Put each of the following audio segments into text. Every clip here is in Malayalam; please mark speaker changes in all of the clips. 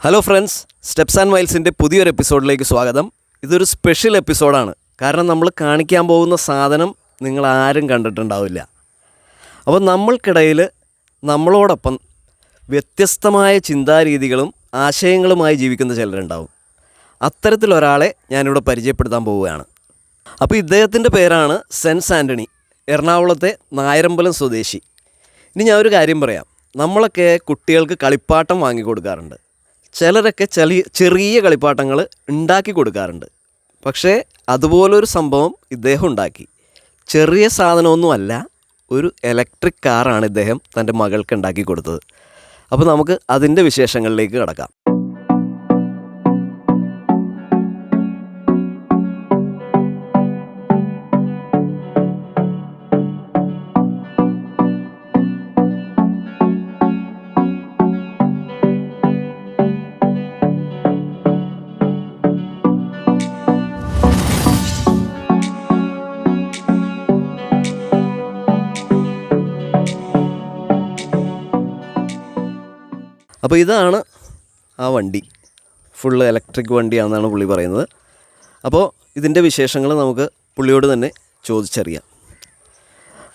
Speaker 1: ഹലോ ഫ്രണ്ട്സ്, സ്റ്റെപ്സ് ആൻഡ് മൈൽസിൻ്റെ പുതിയൊരു എപ്പിസോഡിലേക്ക് സ്വാഗതം. ഇതൊരു സ്പെഷ്യൽ എപ്പിസോഡാണ്. കാരണം നമ്മൾ കാണിക്കാൻ പോകുന്ന സാധനം നിങ്ങളാരും കണ്ടിട്ടുണ്ടാവില്ല. അപ്പോൾ നമ്മൾക്കിടയിൽ നമ്മളോടൊപ്പം വ്യത്യസ്തമായ ചിന്താരീതികളും ആശയങ്ങളുമായി ജീവിക്കുന്ന ചിലരുണ്ടാവും. അത്തരത്തിലൊരാളെ ഞാനിവിടെ പരിചയപ്പെടുത്താൻ പോവുകയാണ്. അപ്പോൾ ഇദ്ദേഹത്തിൻ്റെ പേരാണ് സെൻസ് ആൻ്റണി, എറണാകുളത്തെ നയരമ്പലം സ്വദേശി. ഇനി ഞാൻ ഒരു കാര്യം പറയാം. നമ്മളൊക്കെ കുട്ടികൾക്ക് കളിപ്പാട്ടം വാങ്ങിക്കൊടുക്കാറുണ്ട്. ചിലരൊക്കെ ചെറിയ കളിപ്പാട്ടങ്ങൾ ഉണ്ടാക്കി കൊടുക്കാറുണ്ട്. പക്ഷേ അതുപോലൊരു സംഭവം ഇദ്ദേഹം ഉണ്ടാക്കി. ചെറിയ സാധനമൊന്നുമല്ല, ഒരു ഇലക്ട്രിക് കാറാണ് ഇദ്ദേഹം തൻ്റെ മകൾക്ക് ഉണ്ടാക്കി കൊടുത്തത്. അപ്പോൾ നമുക്ക് അതിൻ്റെ വിശേഷങ്ങളിലേക്ക് കടക്കാം. അപ്പോൾ ഇതാണ് ആ വണ്ടി. ഫുള്ള് ഇലക്ട്രിക് വണ്ടിയാണെന്നാണ് പുള്ളി പറയുന്നത്. അപ്പോൾ ഇതിൻ്റെ വിശേഷങ്ങൾ നമുക്ക് പുള്ളിയോട് തന്നെ ചോദിച്ചറിയാം.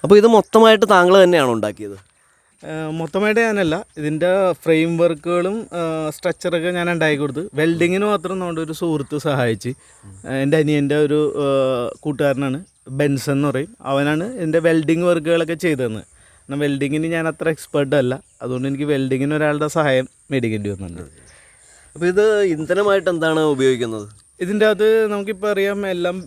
Speaker 1: അപ്പോൾ ഇത് മൊത്തമായിട്ട് താങ്കൾ തന്നെയാണോ ഉണ്ടാക്കിയത്?
Speaker 2: മൊത്തമായിട്ട് ഞാനല്ല, ഇതിൻ്റെ ഫ്രെയിം വർക്കുകളും സ്ട്രക്ചറൊക്കെ ഞാൻ ഉണ്ടാക്കി കൊടുത്ത്. വെൽഡിങ്ങിന് മാത്രം നമ്മുടെ ഒരു സുഹൃത്ത് സഹായിച്ച്, എൻ്റെ അനിയൻ്റെ ഒരു കൂട്ടുകാരനാണ്, ബെൻസൺ എന്ന് പറയും. അവനാണ് എൻ്റെ വെൽഡിങ് വർക്കുകളൊക്കെ ചെയ്തതെന്ന്. എന്നാൽ വെൽഡിങ്ങിന് ഞാൻ അത്ര എക്സ്പേർട്ട് അല്ല, അതുകൊണ്ട് എനിക്ക് വെൽഡിങ്ങിന് ഒരാളുടെ സഹായം മേടിക്കേണ്ടി വന്നിട്ടുണ്ട്.
Speaker 1: അപ്പോൾ ഇത് ഇന്ധനമായിട്ട് എന്താണ് ഉപയോഗിക്കുന്നത്?
Speaker 2: ഇതിൻ്റെ അകത്ത് നമുക്കിപ്പോൾ അറിയാം, എല്ലാം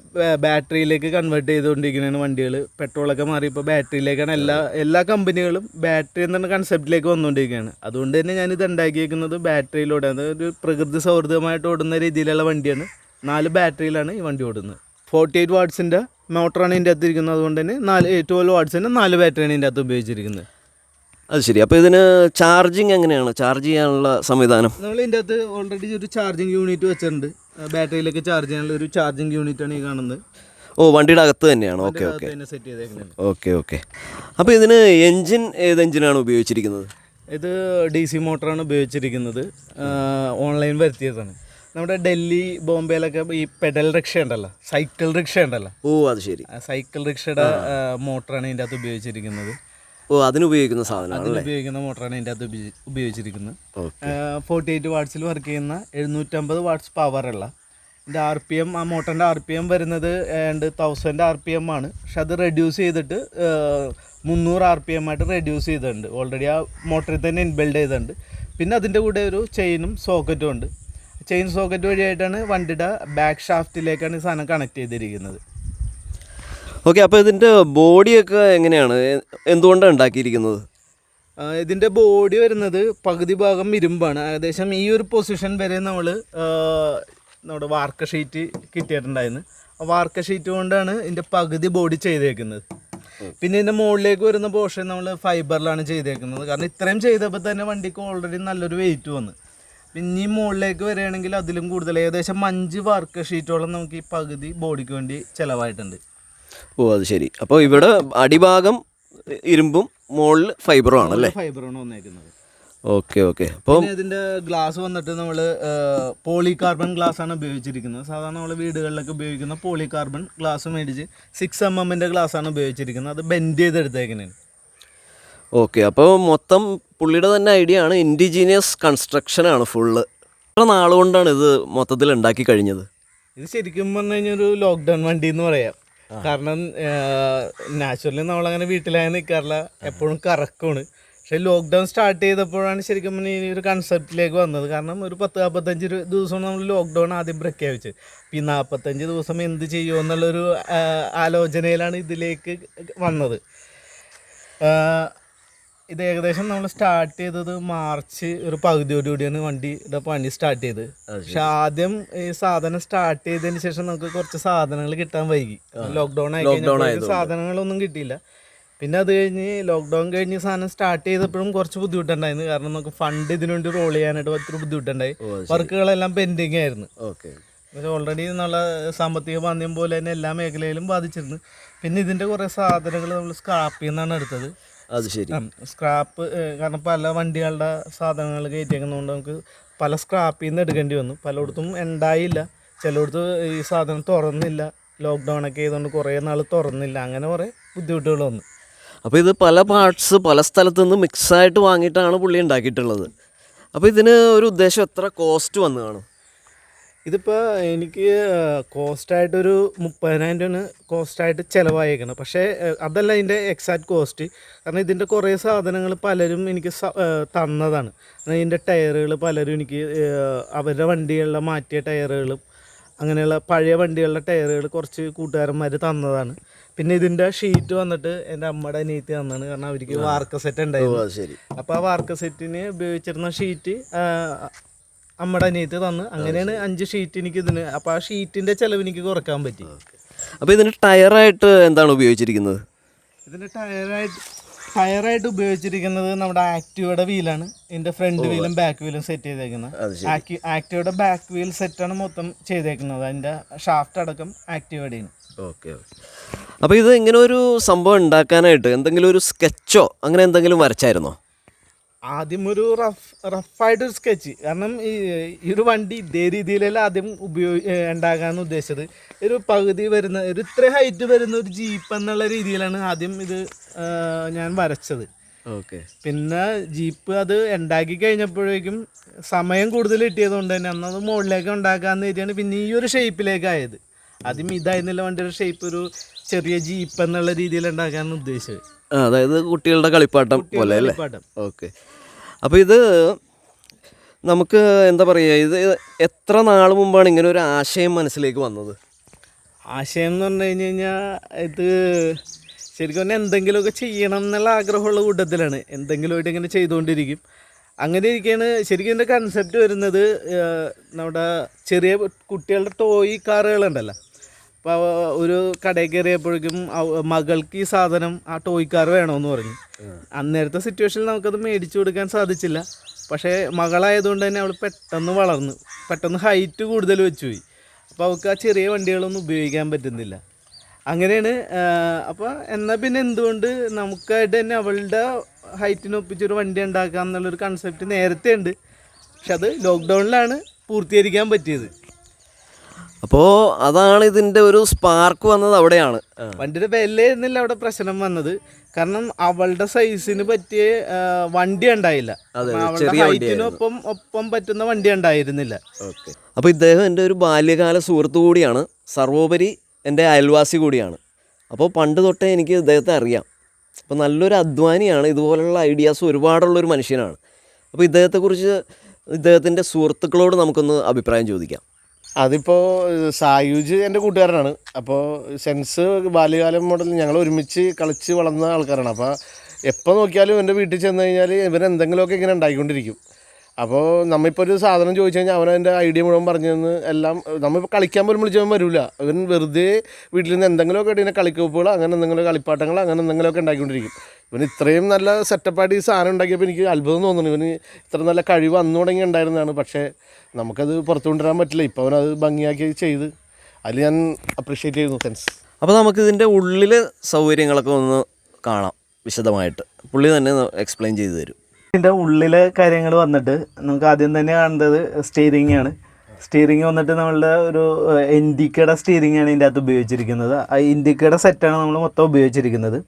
Speaker 2: ബാറ്ററിയിലേക്ക് കൺവേർട്ട് ചെയ്തുകൊണ്ടിരിക്കുന്നതാണ് വണ്ടികൾ. പെട്രോളൊക്കെ മാറി ഇപ്പോൾ ബാറ്ററിയിലേക്കാണ് എല്ലാ കമ്പനികളും ബാറ്ററി എന്ന കൺസെപ്റ്റിലേക്ക് വന്നുകൊണ്ടിരിക്കുകയാണ്. അതുകൊണ്ട് തന്നെ ഞാനിത് ഉണ്ടാക്കിയിരിക്കുന്നത് ബാറ്ററിയിലൂടെ, അതൊരു പ്രകൃതി സൗഹൃദമായിട്ട് ഓടുന്ന രീതിയിലുള്ള വണ്ടിയാണ്. 4 ബാറ്ററിയിലാണ് ഈ വണ്ടി ഓടുന്നത്. 48 വാട്ട്സിൻ്റെ മോട്ടറാണ് ഇതിൻ്റെ അകത്ത് ഇരിക്കുന്നത്. അതുകൊണ്ട് തന്നെ 12 വാട്ട്സിൻ്റെ 4 ബാറ്ററിയാണ് ഇതിൻ്റെ അകത്ത് ഉപയോഗിച്ചിരിക്കുന്നത്.
Speaker 1: അത് ശരി. അപ്പോൾ ഇതിന് ചാർജിങ് എങ്ങനെയാണ്? ചാർജ് ചെയ്യാനുള്ള സംവിധാനം?
Speaker 2: നമ്മൾ ഇതിൻ്റെ അകത്ത് ഓൾറെഡി ഒരു ചാർജിങ് യൂണിറ്റ് വെച്ചിട്ടുണ്ട്. ബാറ്ററിയിലേക്ക് ചാർജ് ചെയ്യാനുള്ള ഒരു ചാർജിങ് യൂണിറ്റാണ് ഈ കാണുന്നത്.
Speaker 1: ഓ, വണ്ടിയുടെ അകത്ത് തന്നെയാണ്. ഓക്കെ ഓക്കെ
Speaker 2: സെറ്റ് ചെയ്തേക്കുന്നത്.
Speaker 1: Okay okay. അപ്പോൾ ഇതിന് എൻജിൻ ഏത് എൻജിനാണ് ഉപയോഗിച്ചിരിക്കുന്നത്?
Speaker 2: ഇത് DC മോട്ടറാണ് ഉപയോഗിച്ചിരിക്കുന്നത്. ഓൺലൈൻ വരുത്തിയതാണ്. നമ്മുടെ ഡൽഹി, ബോംബെയിലൊക്കെ ഈ പെഡൽ റിക്ഷ ഉണ്ടല്ലോ, സൈക്കിൾ റിക്ഷ ഉണ്ടല്ലോ.
Speaker 1: ഓ, അത് ശരി.
Speaker 2: സൈക്കിൾ റിക്ഷയുടെ മോട്ടറാണ് ഇതിൻ്റെ അകത്ത് ഉപയോഗിച്ചിരിക്കുന്നത്.
Speaker 1: ഓ, അതിനുപയോഗിക്കുന്ന സാധനം,
Speaker 2: അതിനുപയോഗിക്കുന്ന മോട്ടറാണ് ഇതിൻ്റെ അകത്ത് ഉപയോഗിച്ചിരിക്കുന്നത്. 48 വാട്ട്സിൽ വർക്ക് ചെയ്യുന്ന 750 വാട്ട്സ് പവറുള്ള ഇതിൻ്റെ RPM, ആ മോട്ടറിൻ്റെ RPM വരുന്നത് 1000 RPM ആണ്. പക്ഷെ അത് റെഡ്യൂസ് ചെയ്തിട്ട് 300 RPM ആയിട്ട് റെഡ്യൂസ് ചെയ്തിട്ടുണ്ട്. ഓൾറെഡി ആ മോട്ടറിൽ തന്നെ ഇൻബിൽഡ് ചെയ്തിട്ടുണ്ട്. പിന്നെ അതിൻ്റെ കൂടെ ഒരു ചെയിനും സോക്കറ്റും ഉണ്ട്. ചെയിൻ സോക്കറ്റ് വഴിയായിട്ടാണ് വണ്ടിയുടെ ബാക്ക് ഷാഫ്റ്റിലേക്കാണ് ഈ സാധനം കണക്ട് ചെയ്തിരിക്കുന്നത്.
Speaker 1: ഓക്കെ. അപ്പോൾ ഇതിൻ്റെ ബോഡിയൊക്കെ എങ്ങനെയാണ്, എന്തുകൊണ്ടാണ് ഉണ്ടാക്കിയിരിക്കുന്നത്?
Speaker 2: ഇതിൻ്റെ ബോഡി വരുന്നത് പകുതി ഭാഗം ഇരുമ്പാണ്. ഏകദേശം ഈ ഒരു പൊസിഷൻ വരെ നമ്മുടെ വാർക്ക ഷീറ്റ് കിട്ടിയിട്ടുണ്ടായിരുന്നു. ആ വാർക്ക ഷീറ്റ് കൊണ്ടാണ് ഇതിൻ്റെ പകുതി ബോഡി ചെയ്തേക്കുന്നത്. പിന്നെ ഇതിൻ്റെ മുകളിലേക്ക് വരുന്ന പോർഷൻ നമ്മൾ ഫൈബറിലാണ് ചെയ്തേക്കുന്നത്. കാരണം ഇത്രയും ചെയ്തപ്പോൾ തന്നെ വണ്ടിക്ക് ഓൾറെഡി നല്ലൊരു വെയിറ്റ് വന്നു. പിന്നെ ഈ മുകളിലേക്ക് വരികയാണെങ്കിൽ അതിലും കൂടുതൽ, ഏകദേശം 5 വാർക്ക ഷീറ്റോളം നമുക്ക് ഈ പകുതി ബോഡിക്ക് വേണ്ടി ചിലവായിട്ടുണ്ട്.
Speaker 1: ഓ, അത് ശരി. അപ്പോൾ ഇവിടെ അടിഭാഗം ഇരുമ്പും മുകളിൽ ഫൈബറും ആണല്ലേ?
Speaker 2: ഫൈബറാണ് വന്നേക്കുന്നത്.
Speaker 1: Okay okay. അപ്പോൾ
Speaker 2: ഇതിൻ്റെ ഗ്ലാസ് വന്നിട്ട് നമ്മൾ പോളികാർബൺ ഗ്ലാസ് ആണ് ഉപയോഗിച്ചിരിക്കുന്നത്. സാധാരണ നമ്മൾ വീടുകളിലൊക്കെ ഉപയോഗിക്കുന്ന പോളികാർബൺ ഗ്ലാസ് മേടിച്ച് 6mm ഗ്ലാസ്സാണ് ഉപയോഗിച്ചിരിക്കുന്നത്. അത് ബെൻഡ് ചെയ്തെടുത്തേക്കുന്നതാണ്.
Speaker 1: ഓക്കെ. അപ്പോൾ മൊത്തം പുള്ളിയുടെ തന്നെ ഐഡിയ ആണ്, ഇൻഡിജീനിയസ് കൺസ്ട്രക്ഷനാണ് ഫുള്ള്. എത്ര നാളുകൊണ്ടാണ് ഇത് മൊത്തത്തിൽ ഉണ്ടാക്കി കഴിഞ്ഞത്?
Speaker 2: ഇത് ശരിക്കും പറഞ്ഞു കഴിഞ്ഞാൽ ഒരു ലോക്ക്ഡൗൺ വണ്ടി എന്ന് പറയാം. കാരണം നാച്ചുറലി നമ്മളങ്ങനെ വീട്ടിലായി നിൽക്കാറില്ല, എപ്പോഴും കറക്കമാണ്. പക്ഷേ ലോക്ക്ഡൗൺ സ്റ്റാർട്ട് ചെയ്തപ്പോഴാണ് ശരിക്കും ഈ ഒരു കൺസെപ്റ്റിലേക്ക് വന്നത്. കാരണം ഒരു 10-45 ദിവസം നമ്മൾ ലോക്ക്ഡൗൺ ആദ്യം പ്രഖ്യാപിച്ചത്. ഈ 45 ദിവസം എന്ത് ചെയ്യുമോ എന്നുള്ളൊരു ആലോചനയിലാണ് ഇതിലേക്ക് വന്നത്. ഇത് ഏകദേശം നമ്മൾ സ്റ്റാർട്ട് ചെയ്തത് മാർച്ച് ഒരു പകുതിയോടുകൂടിയാണ് വണ്ടിയുടെ പണി സ്റ്റാർട്ട് ചെയ്തത്. പക്ഷെ ആദ്യം ഈ സാധനം സ്റ്റാർട്ട് ചെയ്തതിന് ശേഷം നമുക്ക് കുറച്ച് സാധനങ്ങൾ കിട്ടാൻ വൈകി. ലോക്ക്ഡൗൺ ആയി കഴിഞ്ഞാൽ സാധനങ്ങളൊന്നും കിട്ടിയില്ല. പിന്നെ അത് കഴിഞ്ഞ് ലോക്ക്ഡൗൺ കഴിഞ്ഞ് സാധനം സ്റ്റാർട്ട് ചെയ്തപ്പോഴും കുറച്ച് ബുദ്ധിമുട്ടുണ്ടായിരുന്നു. കാരണം നമുക്ക് ഫണ്ട് ഇതിനു വേണ്ടി റോൾ ചെയ്യാനായിട്ട് ഒത്തിരി ബുദ്ധിമുട്ടുണ്ടായി. വർക്കുകളെല്ലാം പെൻഡിങ് ആയിരുന്നു. പക്ഷേ ഓൾറെഡി നല്ല സാമ്പത്തിക മാന്ദ്യം പോലെ തന്നെ എല്ലാ മേഖലയിലും ബാധിച്ചിരുന്നു. പിന്നെ ഇതിൻ്റെ കുറേ സാധനങ്ങൾ നമ്മൾ സ്ക്രാപ്പിൽ നിന്നാണ് എടുത്തത്.
Speaker 1: അത് ശരി.
Speaker 2: സ്ക്രാപ്പ് കാരണം പല വണ്ടികളുടെ സാധനങ്ങൾ കയറ്റിയേക്കുന്നതുകൊണ്ട് നമുക്ക് പല സ്ക്രാപ്പിൽ നിന്ന് എടുക്കേണ്ടി വന്നു. പലയിടത്തും ഉണ്ടായില്ല, ചിലയിടത്ത് ഈ സാധനം തുറന്നില്ല, ലോക്ക്ഡൗണൊക്കെ ചെയ്തുകൊണ്ട് കുറേ നാൾ തുറന്നില്ല, അങ്ങനെ കുറേ ബുദ്ധിമുട്ടുകൾ വന്നു.
Speaker 1: അപ്പോൾ ഇത് പല പാർട്സ് പല സ്ഥലത്തു നിന്ന് മിക്സായിട്ട് വാങ്ങിയിട്ടാണ് പുള്ളി ഉണ്ടാക്കിയിട്ടുള്ളത്. അപ്പോൾ ഇതിന് ഒരു ഉദ്ദേശം എത്ര കോസ്റ്റ് വന്നു കാണും?
Speaker 2: ഇതിപ്പോൾ എനിക്ക് കോസ്റ്റായിട്ടൊരു 30,000 രൂപയാണ് കോസ്റ്റായിട്ട് ചിലവായേക്കണം. പക്ഷേ അതല്ല ഇതിൻ്റെ എക്സാക്ട് കോസ്റ്റ്. കാരണം ഇതിൻ്റെ കുറേ സാധനങ്ങൾ പലരും എനിക്ക് തന്നതാണ്. ഇതിൻ്റെ ടയറുകൾ പലരും എനിക്ക് അവരുടെ വണ്ടികളിലെ മാറ്റിയ ടയറുകളും അങ്ങനെയുള്ള പഴയ വണ്ടികളുടെ ടയറുകൾ കുറച്ച് കൂട്ടുകാരന്മാർ തന്നതാണ്. പിന്നെ ഇതിൻ്റെ ഷീറ്റ് വന്നിട്ട് എൻ്റെ അമ്മയുടെ അനിയത്തി തന്നാണ്. കാരണം അവർക്ക് വാർക്ക സെറ്റ് ഉണ്ടായിരുന്നു. അപ്പോൾ ആ വാർക്ക സെറ്റിന് ഉപയോഗിച്ചിരുന്ന ഷീറ്റ് അമ്മയുടെ അനിയത്തി തന്ന്. അങ്ങനെയാണ് 5 ഷീറ്റ് എനിക്ക് ഇതിന്. അപ്പോൾ ആ ഷീറ്റിൻ്റെ ചിലവ് എനിക്ക് കുറയ്ക്കാൻ പറ്റി.
Speaker 1: അപ്പോൾ ഇതിന് ടയറായിട്ട് എന്താണ് ഉപയോഗിച്ചിരിക്കുന്നത്?
Speaker 2: ഇതിൻ്റെ ടയറായിട്ട് ഉപയോഗിച്ചിരിക്കുന്നത് നമ്മുടെ ആക്റ്റീവയുടെ വീലാണ്. ഇതിൻ്റെ ഫ്രണ്ട് വീലും ബാക്ക് വീലും സെറ്റ് ചെയ്തേക്കുന്നത്. ആക്റ്റീവയുടെ ബാക്ക് വീൽ സെറ്റാണ് മൊത്തം ചെയ്തേക്കുന്നത്. അതിൻ്റെ ഷാഫ്റ്റ് അടക്കം ആക്റ്റീവയുടെയാണ്.
Speaker 1: ഓക്കെ. അപ്പോൾ ഇത് ഇങ്ങനെ ഒരു സംഭവം ഉണ്ടാക്കാനായിട്ട് എന്തെങ്കിലും ഒരു സ്കെച്ചോ അങ്ങനെ എന്തെങ്കിലും വരച്ചായിരുന്നോ?
Speaker 2: ആദ്യം ഒരു റഫായിട്ടൊരു സ്കെച്ച്. കാരണം ഈ ഒരു വണ്ടി ഇതേ രീതിയിലല്ല ആദ്യം ഉണ്ടാക്കാമെന്ന് ഉദ്ദേശിച്ചത്. ഒരു പകുതി വരുന്ന ഒരു ഇത്ര ഹൈറ്റ് വരുന്ന ഒരു ജീപ്പ് എന്നുള്ള രീതിയിലാണ് ആദ്യം ഇത് ഞാൻ വരച്ചത്.
Speaker 1: ഓക്കെ.
Speaker 2: പിന്നെ ജീപ്പ് അത് ഉണ്ടാക്കി കഴിഞ്ഞപ്പോഴേക്കും സമയം കൂടുതൽ കിട്ടിയതുകൊണ്ട് തന്നെ അന്നത് മുകളിലേക്ക് ഉണ്ടാക്കാമെന്ന് കരുതിയാണ് പിന്നെ ഈ ഒരു ഷേപ്പിലേക്ക് ആയത്. ആദ്യം ഇതായിരുന്നില്ല വണ്ടിയുടെ ഷേപ്പ്, ഒരു ചെറിയ ജീപ്പ് എന്നുള്ള രീതിയിൽ ഉണ്ടാക്കാമെന്ന് ഉദ്ദേശിച്ചത്.
Speaker 1: അതായത് കുട്ടികളുടെ കളിപ്പാട്ടം പോലെ അല്ലേ? ഓക്കെ. അപ്പോൾ ഇത് നമുക്ക് എന്താ പറയുക, ഇത് എത്ര നാൾ മുമ്പാണ് ഇങ്ങനെ ഒരു ആശയം മനസ്സിലേക്ക് വന്നത്?
Speaker 2: ആശയം എന്ന് പറഞ്ഞു കഴിഞ്ഞ് കഴിഞ്ഞാൽ ഇത് ശരിക്കും പറഞ്ഞാൽ എന്തെങ്കിലുമൊക്കെ ചെയ്യണം എന്നുള്ള ആഗ്രഹമുള്ള കൂട്ടത്തിലാണ്. എന്തെങ്കിലുമായിട്ട് ഇങ്ങനെ ചെയ്തുകൊണ്ടിരിക്കും. അങ്ങനെ ഇരിക്കുകയാണ് ശരിക്കും എൻ്റെ കൺസെപ്റ്റ് വരുന്നത്. നമ്മുടെ ചെറിയ കുട്ടികളുടെ ടോയ് കാറുകളുണ്ടല്ലോ. അപ്പോൾ ഒരു കടയിൽ കയറിയപ്പോഴേക്കും മകൾക്ക് ഈ സാധനം ആ ടോയ് കാർ വേണമെന്ന് പറഞ്ഞു. അന്നേരത്തെ സിറ്റുവേഷനിൽ നമുക്കത് മേടിച്ചു കൊടുക്കാൻ സാധിച്ചില്ല. പക്ഷേ മകളായതുകൊണ്ട് തന്നെ അവൾ പെട്ടെന്ന് വളർന്നു, പെട്ടെന്ന് ഹൈറ്റ് കൂടുതൽ വെച്ചു പോയി. അപ്പോൾ അവൾക്ക് ആ ചെറിയ വണ്ടികളൊന്നും ഉപയോഗിക്കാൻ പറ്റുന്നില്ല. അങ്ങനെയാണ്. അപ്പോൾ എന്നാൽ പിന്നെ എന്തുകൊണ്ട് നമുക്കായിട്ട് തന്നെ അവളുടെ ഹൈറ്റിനൊപ്പിച്ചൊരു വണ്ടി ഉണ്ടാക്കാം എന്നുള്ളൊരു കൺസെപ്റ്റ് നേരത്തെ ഉണ്ട്. പക്ഷെ അത് ലോക്ക്ഡൗണിലാണ് പൂർത്തീകരിക്കാൻ പറ്റിയത്.
Speaker 1: അപ്പോൾ അതാണ് ഇതിൻ്റെ ഒരു സ്പാർക്ക് വന്നത് അവിടെയാണ്.
Speaker 2: വണ്ടിയുടെ വിലയിരുന്നില്ല അവിടെ പ്രശ്നം വന്നത്. കാരണം അവളുടെ സൈസിന് പറ്റിയ വണ്ടി ഉണ്ടായില്ല. അവളുടെ ഹൈറ്റിനൊപ്പം പറ്റുന്ന വണ്ടി ഉണ്ടായിരുന്നില്ല.
Speaker 1: ഓക്കെ. അപ്പോൾ ഇദ്ദേഹം എൻ്റെ ഒരു ബാല്യകാല സുഹൃത്തു കൂടിയാണ്, സർവോപരി എൻ്റെ അയൽവാസി കൂടിയാണ്. അപ്പോൾ പണ്ട് തൊട്ടേ എനിക്ക് ഇദ്ദേഹത്തെ അറിയാം. അപ്പോൾ നല്ലൊരു അധ്വാനിയാണ്, ഇതുപോലുള്ള ഐഡിയാസ് ഒരുപാടുള്ളൊരു മനുഷ്യനാണ്. അപ്പോൾ ഇദ്ദേഹത്തെക്കുറിച്ച് ഇദ്ദേഹത്തിൻ്റെ സുഹൃത്തുക്കളോട് നമുക്കൊന്ന് അഭിപ്രായം ചോദിക്കാം.
Speaker 3: അതിപ്പോൾ സായൂജ് എൻ്റെ കൂട്ടുകാരനാണ്. അപ്പോൾ സെൻസ് ബാല്യകാലം മുതൽ ഞങ്ങൾ ഒരുമിച്ച് കളിച്ച് വളർന്ന ആൾക്കാരാണ്. അപ്പോൾ എപ്പോൾ നോക്കിയാലും എൻ്റെ വീട്ടിൽ ചെന്ന് കഴിഞ്ഞാൽ ഇവൻ എന്തെങ്കിലുമൊക്കെ ഇങ്ങനെ ഉണ്ടായിക്കൊണ്ടിരിക്കും. അപ്പോൾ നമ്മളിപ്പോൾ ഒരു സാധനം ചോദിച്ചു കഴിഞ്ഞാൽ അവനതിൻ്റെ ഐഡിയ മുഴുവൻ പറഞ്ഞു തന്ന് എല്ലാം. നമ്മളിപ്പോൾ കളിക്കാൻ പോലും വിളിച്ചവൻ വരില്ല. അവൻ വെറുതെ വീട്ടിൽ നിന്ന് എന്തെങ്കിലുമൊക്കെ ഇങ്ങനെ കളിക്കോപ്പുകൾ അങ്ങനെ എന്തെങ്കിലും കളിപ്പാട്ടങ്ങൾ അങ്ങനെ എന്തെങ്കിലുമൊക്കെ ഉണ്ടാക്കിക്കൊണ്ടിരിക്കും. ഇവന് ഇത്രയും നല്ല സെറ്റപ്പായിട്ട് ഈ സാധനം ഉണ്ടാക്കിയപ്പോൾ എനിക്ക് അത്ഭുതം തോന്നുന്നു. ഇവന് ഇത്ര നല്ല കഴിവ് അന്ന് തുടങ്ങി ഉണ്ടായിരുന്നതാണ്. പക്ഷേ നമുക്കത് പുറത്തു കൊണ്ടുവരാൻ പറ്റില്ല. ഇപ്പോൾ അവനത് ഭംഗിയാക്കി ചെയ്ത് അതിൽ ഞാൻ അപ്രീഷിയേറ്റ് ചെയ്യുന്നു സെൻസ്.
Speaker 1: അപ്പോൾ നമുക്കിതിൻ്റെ ഉള്ളിലെ സൗകര്യങ്ങളൊക്കെ ഒന്ന് കാണാം വിശദമായിട്ട്. പുള്ളി തന്നെ എക്സ്പ്ലെയിൻ ചെയ്തു തരും.
Speaker 2: ഇതിൻ്റെ ഉള്ളിലെ കാര്യങ്ങൾ വന്നിട്ട് നമുക്ക് ആദ്യം തന്നെ കാണേണ്ടത് സ്റ്റിയറിംഗ് ആണ്. സ്റ്റിയറിംഗ് വന്നിട്ട് നമ്മളുടെ ഒരു ഇൻഡിക്കയുടെ സ്റ്റിയറിംഗ് ആണ് ഇതിൻ്റെ അകത്ത് ഉപയോഗിച്ചിരിക്കുന്നത്. ആ ഇൻഡിക്കയുടെ സെറ്റാണ് നമ്മൾ മൊത്തം ഉപയോഗിച്ചിരിക്കുന്നത്.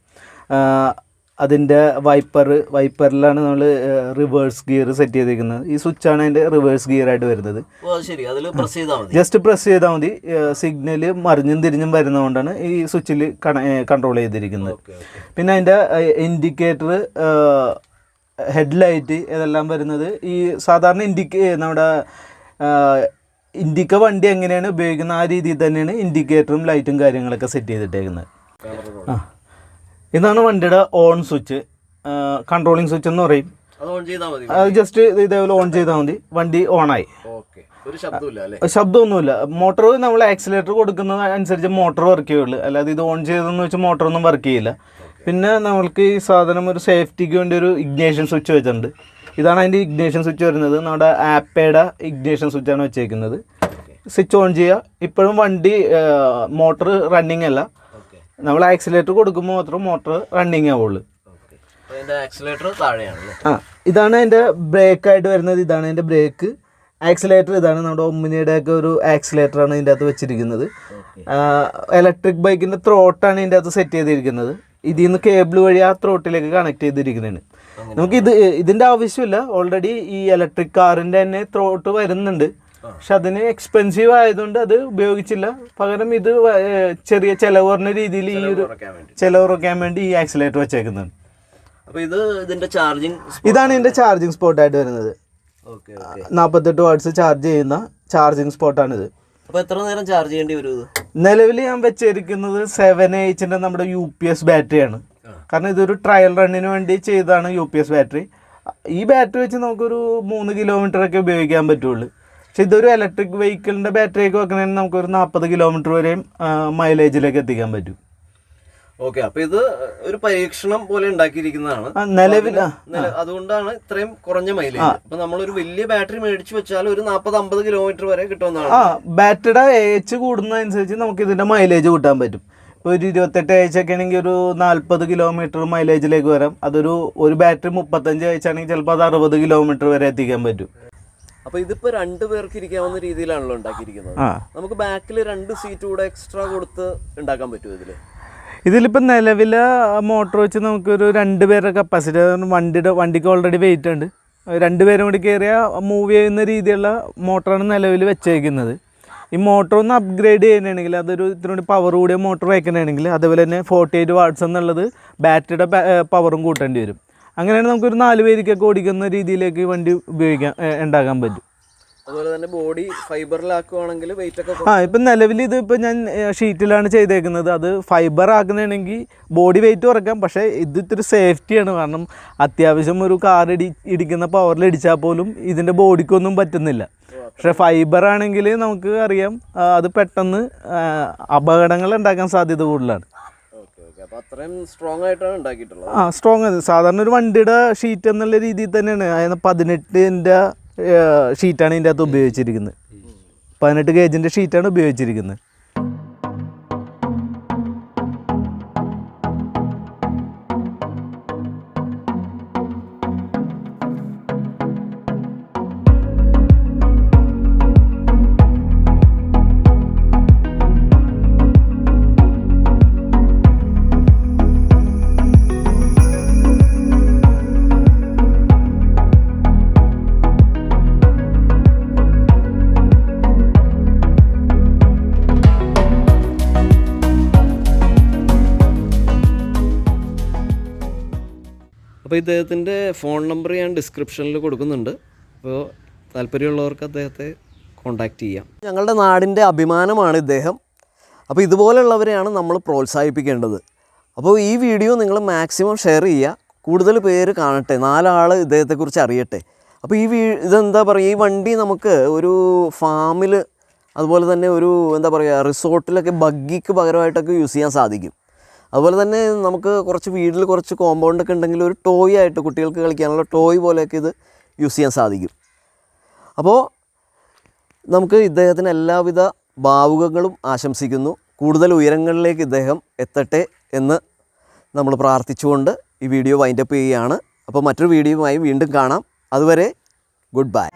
Speaker 2: അതിൻ്റെ വൈപ്പറിലാണ് നമ്മൾ റിവേഴ്സ് ഗിയർ സെറ്റ് ചെയ്തിരിക്കുന്നത്. ഈ സ്വിച്ചാണ് അതിൻ്റെ റിവേഴ്സ് ഗിയറായിട്ട് വരുന്നത്. ജസ്റ്റ് പ്രസ് ചെയ്താൽ മതി. സിഗ്നൽ മറിഞ്ഞും തിരിഞ്ഞും വരുന്നതുകൊണ്ടാണ് ഈ സ്വിച്ചിൽ കൺട്രോൾ ചെയ്തിരിക്കുന്നത്. പിന്നെ അതിൻ്റെ ഇൻഡിക്കേറ്റർ, ഹെഡ്ലൈറ്റ് ഇതെല്ലാം വരുന്നത് ഈ സാധാരണ നമ്മുടെ ഇൻഡിക്ക വണ്ടി എങ്ങനെയാണ് ഉപയോഗിക്കുന്നത് ആ രീതിയിൽ തന്നെയാണ് ഇൻഡിക്കേറ്ററും ലൈറ്റും കാര്യങ്ങളൊക്കെ സെറ്റ് ചെയ്തിട്ടേക്കുന്നത്. ഇതാണ് വണ്ടിയുടെ ഓൺ സ്വിച്ച്, കൺട്രോളിങ് സ്വിച്ച് എന്ന് പറയും. അത് ജസ്റ്റ് ഇതേപോലെ ഓൺ ചെയ്താൽ മതി, വണ്ടി ഓണായി. ശബ്ദമൊന്നുമില്ല. മോട്ടോർ നമ്മൾ ആക്സിലേറ്റർ കൊടുക്കുന്നത് അനുസരിച്ച് മോട്ടോർ വർക്ക് ചെയ്യുള്ളൂ, അല്ലാതെ ഇത് ഓൺ ചെയ്തെന്ന് വെച്ചാൽ മോട്ടറൊന്നും വർക്ക് ചെയ്യില്ല. പിന്നെ നമ്മൾക്ക് ഈ സാധനം ഒരു സേഫ്റ്റിക്ക് വേണ്ടി ഒരു ഇഗ്നേഷൻ സ്വിച്ച് വെച്ചിട്ടുണ്ട്. ഇതാണ് അതിൻ്റെ ഇഗ്നേഷൻ സ്വിച്ച് വരുന്നത്. നമ്മുടെ ആപ്പയുടെ ഇഗ്നേഷൻ സ്വിച്ചാണ് വെച്ചേക്കുന്നത്. സ്വിച്ച് ഓൺ ചെയ്യുക. ഇപ്പോഴും വണ്ടി മോട്ടർ റണ്ണിങ് അല്ല, നമ്മൾ ആക്സിലേറ്റർ കൊടുക്കുമ്പോൾ മാത്രം മോട്ടർ റണ്ണിങ് ആവുള്ളൂ.
Speaker 1: ഇതാണ്
Speaker 2: അതിൻ്റെ ബ്രേക്കായിട്ട് വരുന്നത്. ഇതാണ് അതിൻ്റെ ബ്രേക്ക്. ആക്സിലേറ്റർ ഇതാണ് നമ്മുടെ ഒമ്മിനിയുടെ ഒക്കെ ഒരു ആക്സിലേറ്ററാണ് ഇതിൻ്റെ അകത്ത് വെച്ചിരിക്കുന്നത്. ഇലക്ട്രിക് ബൈക്കിൻ്റെ ത്രോട്ടാണ് ഇതിൻ്റെ അകത്ത് സെറ്റ് ചെയ്തിരിക്കുന്നത്. ഇതിൽ നിന്ന് കേബിൾ വഴി ആ ത്രോട്ടിലേക്ക് കണക്ട് ചെയ്തിരിക്കുന്നതാണ്. നമുക്ക് ഇതിൻ്റെ ആവശ്യമില്ല, ഓൾറെഡി ഈ ഇലക്ട്രിക് കാറിൻ്റെ തന്നെ ത്രോട്ട് വരുന്നുണ്ട്. പക്ഷെ അതിന് എക്സ്പെൻസീവ് ആയതുകൊണ്ട് അത് ഉപയോഗിച്ചില്ല. പകരം ഇത് ചെറിയ ചിലവ് കുറഞ്ഞ രീതിയിൽ ഈ ഒരു ചിലവ് കുറയ്ക്കാൻ വേണ്ടി ഈ ആക്സിലേറ്റർ വെച്ചേക്കുന്നതാണ്.
Speaker 1: അപ്പോൾ
Speaker 2: ഇതാണ് ഇതിൻ്റെ ചാർജിങ് സ്പോട്ടായിട്ട് വരുന്നത്. 48 വാട്ട്സ് ചാർജ് ചെയ്യുന്ന ചാർജിങ് സ്പോട്ടാണിത്.
Speaker 1: അപ്പോൾ എത്ര നേരം ചാർജ് ചെയ്യേണ്ടി വരും ഇത്?
Speaker 2: നിലവിൽ ഞാൻ വെച്ചിരിക്കുന്നത് 7Hന്റെ നമ്മുടെ UPS ബാറ്ററിയാണ്. കാരണം ഇതൊരു ട്രയൽ റണ്ണിന് വേണ്ടി ചെയ്തതാണ് UPS ബാറ്ററി. ഈ ബാറ്ററി വെച്ച് നമുക്കൊരു 3 കിലോമീറ്ററൊക്കെ ഉപയോഗിക്കാൻ പറ്റുള്ളൂ. പക്ഷെ ഇതൊരു ഇലക്ട്രിക് വെഹിക്കിളിൻ്റെ ബാറ്ററിയൊക്കെ വെക്കണമെങ്കിൽ നമുക്കൊരു 40 കിലോമീറ്റർ വരെയും മൈലേജിലേക്ക് എത്തിക്കാൻ പറ്റും.
Speaker 1: ഓക്കെ, അപ്പോൾ ഇത് ഒരു പരീക്ഷണം പോലെ ഉണ്ടാക്കിയിരിക്കുന്നതാണ്
Speaker 2: നിലവിൽ.
Speaker 1: അതുകൊണ്ടാണ് ഇത്രയും കുറഞ്ഞ മൈലേജ്. അപ്പോൾ നമ്മളൊരു വലിയ ബാറ്ററി മേടിച്ചു വെച്ചാൽ ഒരു 40-50 കിലോമീറ്റർ വരെ കിട്ടുമെന്നാണ്.
Speaker 2: ബാറ്ററിയുടെ AH കൂടുന്നതനുസരിച്ച് നമുക്ക് ഇതിൻ്റെ മൈലേജ് കൂട്ടാൻ പറ്റും. ഇപ്പോൾ ഒരു 28 AH ഒക്കെ ആണെങ്കിൽ ഒരു 40 കിലോമീറ്റർ മൈലേജിലേക്ക് വരാം. ഒരു ബാറ്ററി 35 AH ആണെങ്കിൽ ചിലപ്പോൾ അത് 60 കിലോമീറ്റർ വരെ എത്തിക്കാൻ പറ്റും.
Speaker 1: അപ്പോൾ ഇതിപ്പോൾ 2 പേർക്ക് ഇരിക്കാവുന്ന രീതിയിലാണല്ലോ ഉണ്ടാക്കിയിരിക്കുന്നത്. നമുക്ക് ബാക്കിൽ 2 സീറ്റ് കൂടെ എക്സ്ട്രാ കൊടുത്ത് ഉണ്ടാക്കാൻ പറ്റുമോ
Speaker 2: ഇതിലിപ്പോൾ നിലവിലെ മോട്ടർ വെച്ച് നമുക്കൊരു 2 പേരുടെ കപ്പാസിറ്റി, വണ്ടിക്ക് ഓൾറെഡി വെയിറ്റ് ഉണ്ട്. 2 പേരും കൂടി കയറിയാൽ മൂവ് ചെയ്യുന്ന രീതിയിലുള്ള മോട്ടറാണ് നിലവിൽ വെച്ചേക്കുന്നത്. ഈ മോട്ടർ ഒന്ന് അപ്ഗ്രേഡ് ചെയ്യുകയാണെങ്കിൽ അതൊരു ഇത്തിരി പവർ കൂടിയ മോട്ടർ വയ്ക്കണമെങ്കിൽ അതുപോലെ തന്നെ 48 വാട്ട്സ് എന്നുള്ളത് ബാറ്ററിയുടെ പവറും കൂട്ടേണ്ടി വരും. അങ്ങനെയാണെങ്കിൽ നമുക്കൊരു 4 പേർക്കൊക്കെ ഓടിക്കുന്ന രീതിയിലേക്ക് വണ്ടി ഉണ്ടാക്കാൻ പറ്റും.
Speaker 1: അതുപോലെ തന്നെ ബോഡി ഫൈബറിലാക്കുകയാണെങ്കിൽ വെയിറ്റ് ഒക്കെ
Speaker 2: ഇപ്പം നിലവിൽ ഇതിപ്പോൾ ഞാൻ ഷീറ്റിലാണ് ചെയ്തേക്കുന്നത്. അത് ഫൈബർ ആക്കുന്നതാണെങ്കിൽ ബോഡി വെയിറ്റ് കുറയ്ക്കാം. പക്ഷേ ഇത് ഇത്തിരി സേഫ്റ്റിയാണ്. കാരണം അത്യാവശ്യം ഒരു കാർ ഇടിക്കുന്ന പവറിൽ ഇടിച്ചാൽ പോലും ഇതിൻ്റെ ബോഡിക്കൊന്നും പറ്റുന്നില്ല. പക്ഷേ ഫൈബർ ആണെങ്കിൽ നമുക്ക് അറിയാം അത് പെട്ടെന്ന് അപകടങ്ങൾ ഉണ്ടാക്കാൻ സാധ്യത കൂടുതലാണ്. സ്ട്രോങ് ആണ്. സാധാരണ ഒരു വണ്ടിയുടെ ഷീറ്റ് എന്നുള്ള രീതിയിൽ തന്നെയാണ്. അതായത് 18ന്റെ ഷീറ്റാണ് ഇതിൻ്റെ അകത്ത് ഉപയോഗിച്ചിരിക്കുന്നത്. 18 ഗേജിൻ്റെ ഷീറ്റാണ് ഉപയോഗിച്ചിരിക്കുന്നത്.
Speaker 1: അപ്പോൾ ഇദ്ദേഹത്തിൻ്റെ ഫോൺ നമ്പർ ഞാൻ ഡിസ്ക്രിപ്ഷനിൽ കൊടുക്കുന്നുണ്ട്. അപ്പോൾ താല്പര്യമുള്ളവർക്ക് അദ്ദേഹത്തെ കോൺടാക്റ്റ് ചെയ്യാം. ഞങ്ങളുടെ നാടിൻ്റെ അഭിമാനമാണ് ഇദ്ദേഹം. അപ്പോൾ ഇതുപോലെയുള്ളവരെയാണ് നമ്മൾ പ്രോത്സാഹിപ്പിക്കേണ്ടത്. അപ്പോൾ ഈ വീഡിയോ നിങ്ങൾ മാക്സിമം ഷെയർ ചെയ്യുക, കൂടുതൽ പേര് കാണട്ടെ, 4 ആൾ ഇദ്ദേഹത്തെക്കുറിച്ച് അറിയട്ടെ. അപ്പോൾ ഇതെന്താ പറയുക, ഈ വണ്ടി നമുക്ക് ഒരു ഫാമിൽ അതുപോലെ തന്നെ ഒരു എന്താ പറയുക റിസോർട്ടിലൊക്കെ ബഗ്ഗിക്ക് പകരമായിട്ടൊക്കെ യൂസ് ചെയ്യാൻ സാധിക്കും. അതുപോലെ തന്നെ നമുക്ക് വീട്ടിൽ കുറച്ച് കോമ്പൗണ്ടൊക്കെ ഉണ്ടെങ്കിൽ ഒരു ടോയ് ആയിട്ട് കുട്ടികൾക്ക് കളിക്കാനുള്ള ടോയ് പോലെയൊക്കെ ഇത് യൂസ് ചെയ്യാൻ സാധിക്കും. അപ്പോൾ നമുക്ക് ഇദ്ദേഹത്തിന് എല്ലാവിധ ഭാവുകങ്ങളും ആശംസിക്കുന്നു. കൂടുതൽ ഉയരങ്ങളിലേക്ക് ഇദ്ദേഹം എത്തട്ടെ എന്ന് നമ്മൾ പ്രാർത്ഥിച്ചുകൊണ്ട് ഈ വീഡിയോ വൈൻഡപ്പ് ചെയ്യുകയാണ്. അപ്പോൾ മറ്റൊരു വീഡിയോയുമായി വീണ്ടും കാണാം. അതുവരെ ഗുഡ് ബൈ.